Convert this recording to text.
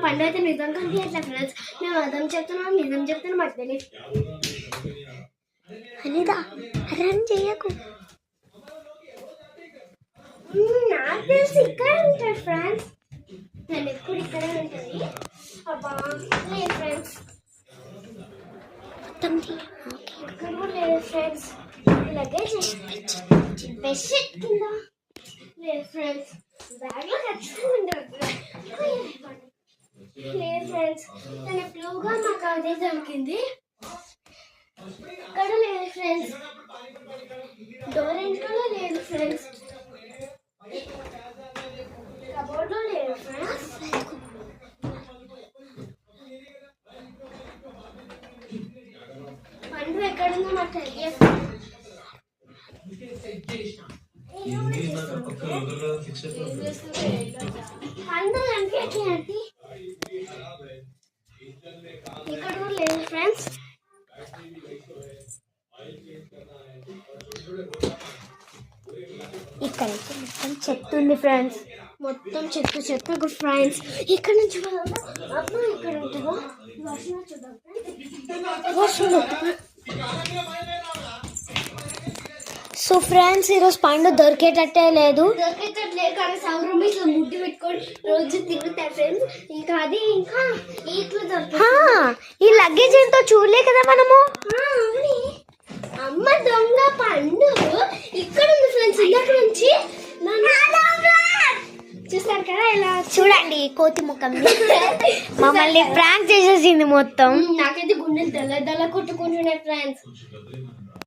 పండు అయితే నిజం కనిపించట్లేదు ఫ్రెండ్స్. మేము అర్థం చెప్తున్నాం నిజం చెప్తున్నాం మాకు తెలియదు. అనిదా రన్ చేయకు. నాకు తెలిసి ఇక్కడ ఉంటాడు ఫ్రెండ్స్. నేను ఎప్పుడు ఇక్కడే ఉంటుంది. అబ్బా లేదు ఫ్రెండ్స్. మొత్తం ఇక్కడ కూడా లేదు ఫ్రెండ్స్. లగేజ్ బెడ్షీట్ కింద లేదు ఫ్రెండ్స్. బ్యాగ్లో ఖచ్చితంగా ఉండదు. లేదు ఫ్రెండ్స్. తన ప్లూగా మాకు అదే దొరికింది. ఇక్కడ లేదు ఫ్రెండ్స్. డోర్ వెనకాల లేదు ఫ్రెండ్స్. కబోర్డ్లో లేదు ఫ్రెండ్స్. పండు ఎక్కడుందో మాకు తెలియదు. పండు కనిపించట్లేదు. ఇక్కడ కూడా లేదు ఫ్రెండ్స్. ఇక్కడైతే మొత్తం చెట్టు ఉంది ఫ్రెండ్స్. మొత్తం చెట్టు ఫ్రెండ్స్. ఇక్కడ నుంచి అప్పుడు ఇక్కడ ఉంటుందో వర్షం చూద్దాం సో ఫ్రెండ్స్ ఈరోజు పండు దొరికేటట్టే లేదు. కానీ సౌరం ఇట్లా ముడ్డు పెట్టుకొని రోజు తిరుగుతాయి ఫ్రెండ్స్. ఇంకా అది ఇంకా ఇట్లా దొరుకుతుంది. ఈ లగేజ్ ఎంతో చూడలే కదా మనము. అమ్మ దొంగ పండు ఇక్కడ ఉంది ఫ్రెండ్స్. ఇక్కడ నుంచి చూస్తారు కదా ఇలా చూడండి కోతి ముఖం మమ్మల్ని ప్రాంక్ చేసేసింది మొత్తం. నాకైతే గుండెలు తెల్ల కొట్టుకుంటున్నాయి ఫ్రెండ్స్.